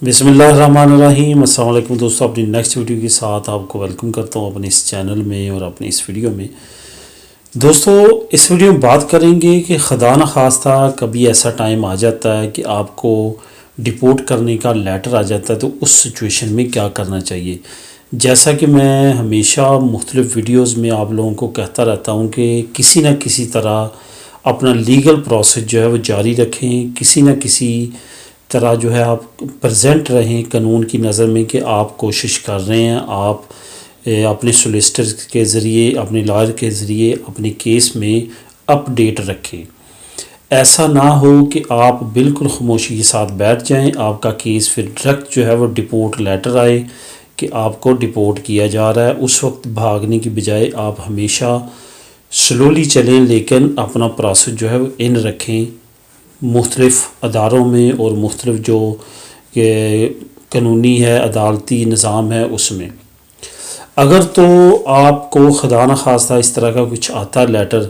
بسم اللہ الرحمن الرحیم۔ السلام علیکم دوستوں، اپنی نیکسٹ ویڈیو کے ساتھ آپ کو ویلکم کرتا ہوں اپنے اس چینل میں اور اپنی اس ویڈیو میں۔ دوستوں، اس ویڈیو میں بات کریں گے کہ خدا نخواستہ کبھی ایسا ٹائم آ جاتا ہے کہ آپ کو ڈپورٹ کرنے کا لیٹر آ جاتا ہے، تو اس سچویشن میں کیا کرنا چاہیے۔ جیسا کہ میں ہمیشہ مختلف ویڈیوز میں آپ لوگوں کو کہتا رہتا ہوں کہ کسی نہ کسی طرح اپنا لیگل پروسیس جو ہے وہ جاری رکھیں، کسی نہ کسی طرح جو ہے آپ پریزنٹ رہیں قانون کی نظر میں کہ آپ کوشش کر رہے ہیں، آپ اپنے سولیسٹر کے ذریعے، اپنے لائر کے ذریعے اپنے کیس میں اپ ڈیٹ رکھیں۔ ایسا نہ ہو کہ آپ بالکل خاموشی کے ساتھ بیٹھ جائیں، آپ کا کیس پھر ڈائریکٹ جو ہے وہ ڈپورٹ لیٹر آئے کہ آپ کو ڈپورٹ کیا جا رہا ہے۔ اس وقت بھاگنے کی بجائے آپ ہمیشہ سلولی چلیں، لیکن اپنا پروسیس جو ہے وہ ان رکھیں مختلف اداروں میں اور مختلف جو کہ قانونی ہے، عدالتی نظام ہے اس میں۔ اگر تو آپ کو خدا نخواستہ اس طرح کا کچھ آتا ہے لیٹر،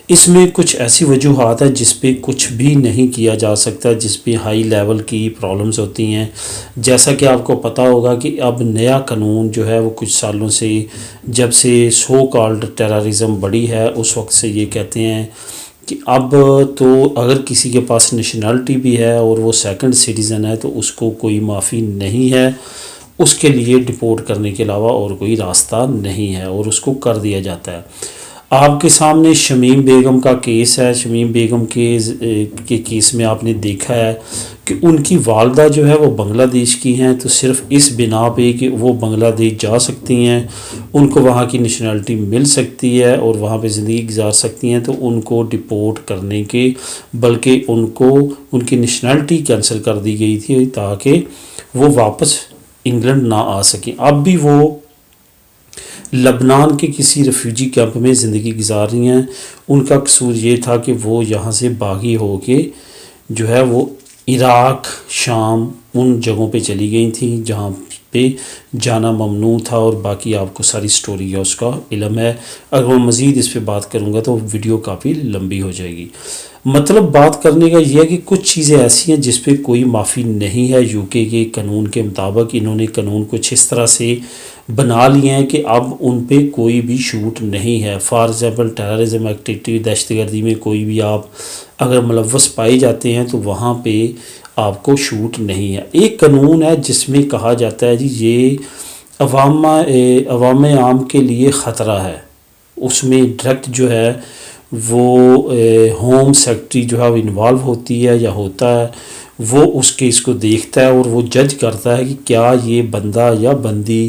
اس میں کچھ ایسی وجوہات ہیں جس پہ کچھ بھی نہیں کیا جا سکتا، جس پہ ہائی لیول کی پرابلمز ہوتی ہیں۔ جیسا کہ آپ کو پتہ ہوگا کہ اب نیا قانون جو ہے وہ کچھ سالوں سے، جب سے سو کالڈ ٹیررزم بڑھی ہے، اس وقت سے یہ کہتے ہیں کہ اب تو اگر کسی کے پاس نیشنلٹی بھی ہے اور وہ سیکنڈ سٹیزن ہے تو اس کو کوئی معافی نہیں ہے، اس کے لیے ڈپورٹ کرنے کے علاوہ اور کوئی راستہ نہیں ہے اور اس کو کر دیا جاتا ہے۔ آپ کے سامنے شمیم بیگم کا کیس ہے۔ شمیم بیگم کے کیس میں آپ نے دیکھا ہے کہ ان کی والدہ جو ہے وہ بنگلہ دیش کی ہیں، تو صرف اس بنا پہ کہ وہ بنگلہ دیش جا سکتی ہیں، ان کو وہاں کی نیشنلٹی مل سکتی ہے اور وہاں پہ زندگی گزار سکتی ہیں، تو ان کو ڈپورٹ کرنے کے بلکہ ان کی نیشنلٹی کینسل کر دی گئی تھی تاکہ وہ واپس انگلینڈ نہ آ سکیں۔ اب بھی وہ لبنان کے کسی ریفیوجی کیمپ میں زندگی گزار رہی ہیں۔ ان کا قصور یہ تھا کہ وہ یہاں سے باغی ہو کے جو ہے وہ عراق، شام، ان جگہوں پہ چلی گئی تھیں جہاں پہ جانا ممنوع تھا، اور باقی آپ کو ساری سٹوری ہے اس کا علم ہے۔ اگر میں مزید اس پہ بات کروں گا تو ویڈیو کافی لمبی ہو جائے گی۔ مطلب بات کرنے کا یہ ہے کہ کچھ چیزیں ایسی ہیں جس پہ کوئی معافی نہیں ہے۔ یو کے قانون کے مطابق انہوں نے قانون کچھ اس طرح سے بنا لیے ہیں کہ اب ان پہ کوئی بھی شوٹ نہیں ہے۔ فار ایگزامپل ٹیررزم ایکٹیویٹی، دہشت گردی میں کوئی بھی آپ اگر ملوث پائے جاتے ہیں تو وہاں پہ آپ کو شوٹ نہیں ہے۔ ایک قانون ہے جس میں کہا جاتا ہے جی یہ عوام عام کے لیے خطرہ ہے، اس میں ڈائریکٹ جو ہے وہ ہوم سیکرٹری جو ہے وہ انوالو ہوتی ہے یا ہوتا ہے، وہ اس کیس کو دیکھتا ہے اور وہ جج کرتا ہے کہ کیا یہ بندہ یا بندی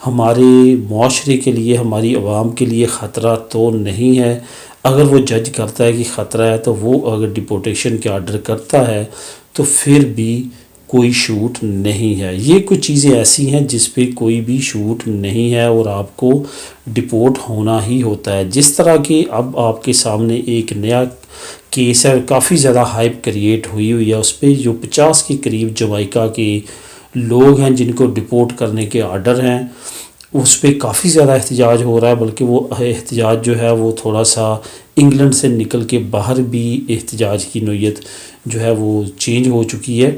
ہمارے معاشرے کے لیے، ہماری عوام کے لیے خطرہ تو نہیں ہے۔ اگر وہ جج کرتا ہے کہ خطرہ ہے تو وہ اگر ڈپورٹیشن کے آرڈر کرتا ہے تو پھر بھی کوئی شوٹ نہیں ہے۔ یہ کچھ چیزیں ایسی ہیں جس پہ کوئی بھی شوٹ نہیں ہے اور آپ کو ڈپورٹ ہونا ہی ہوتا ہے۔ جس طرح کہ اب آپ کے سامنے ایک نیا کیس ہے، کافی زیادہ ہائپ کریٹ ہوئی ہے اس پہ، جو 50 کے قریب جمائکا کے لوگ ہیں جن کو ڈپورٹ کرنے کے آرڈر ہیں، اس پہ کافی زیادہ احتجاج ہو رہا ہے، بلکہ وہ احتجاج جو ہے وہ تھوڑا سا انگلینڈ سے نکل کے باہر بھی احتجاج کی نوعیت جو ہے وہ چینج ہو چکی ہے۔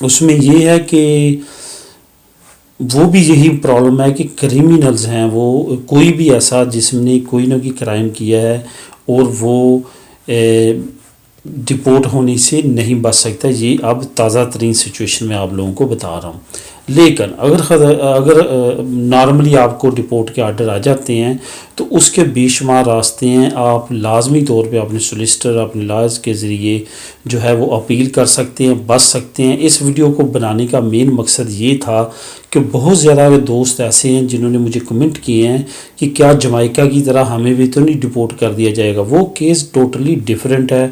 اس میں یہ ہے کہ وہ بھی یہی پرابلم ہے کہ کریمنلز ہیں، وہ کوئی بھی ایسا جس نے کوئی نہ کوئی کرائم کیا ہے اور وہ ڈپورٹ ہونے سے نہیں بچ سکتا۔ یہ اب تازہ ترین سچویشن میں آپ لوگوں کو بتا رہا ہوں۔ لیکن اگر نارملی آپ کو ڈپورٹ کے آرڈر آ جاتے ہیں تو اس کے بے شمار راستے ہیں۔ آپ لازمی طور پہ اپنے سولیسٹر، اپنے لائرز کے ذریعے جو ہے وہ اپیل کر سکتے ہیں، بچ سکتے ہیں۔ اس ویڈیو کو بنانے کا مین مقصد یہ تھا کہ بہت زیادہ دوست ایسے ہیں جنہوں نے مجھے کمنٹ کیے ہیں کہ کیا جمائکا کی طرح ہمیں بھی تو نہیں ڈپورٹ کر دیا جائے گا۔ وہ کیس ٹوٹلی ڈیفرنٹ ہے۔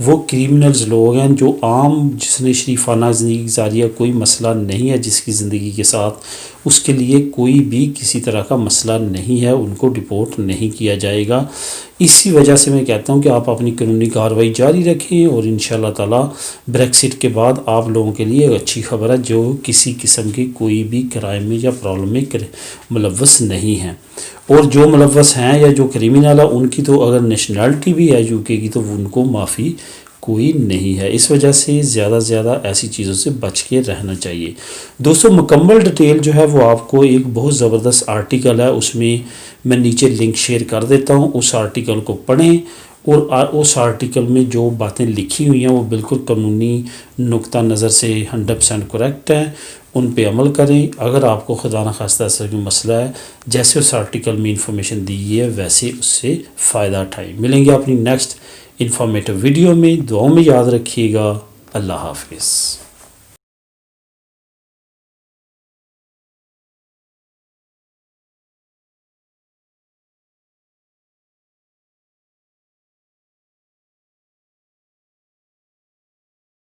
وہ کریمنلز لوگ ہیں جو عام، جس نے شریفانہ زندگی گزاری ہے، کوئی مسئلہ نہیں ہے جس کی زندگی کے ساتھ، اس کے لیے کوئی بھی کسی طرح کا مسئلہ نہیں ہے، ان کو ڈپورٹ نہیں کیا جائے گا۔ اسی وجہ سے میں کہتا ہوں کہ آپ اپنی قانونی کارروائی جاری رکھیں اور انشاءاللہ تعالی بریکسٹ کے بعد آپ لوگوں کے لیے ایک اچھی خبر ہے جو کسی قسم کی کوئی بھی کرائم میں یا پرابلم میں ملوث نہیں ہیں، اور جو ملوث ہیں یا جو کریمنل ہے ان کی تو اگر نیشنلٹی بھی ہے یو کے کی تو ان کو معافی کوئی نہیں ہے، اس وجہ سے زیادہ سے زیادہ ایسی چیزوں سے بچ کے رہنا چاہیے۔ دوستو مکمل ڈیٹیل جو ہے وہ آپ کو ایک بہت زبردست آرٹیکل ہے، اس میں نیچے لنک شیئر کر دیتا ہوں، اس آرٹیکل کو پڑھیں اور اس آرٹیکل میں جو باتیں لکھی ہوئی ہیں وہ بالکل قانونی نقطہ نظر سے 100% کریکٹ ہیں، ان پہ عمل کریں۔ اگر آپ کو خدا نخواستہ ایسا کوئی مسئلہ ہے، جیسے اس آرٹیکل میں انفارمیشن دی گئی ہے ویسے اس سے فائدہ اٹھائیں۔ ملیں گے اپنی نیکسٹ انفارمیٹیو ویڈیو میں، دعاؤں میں یاد رکھیے گا۔ اللہ حافظ۔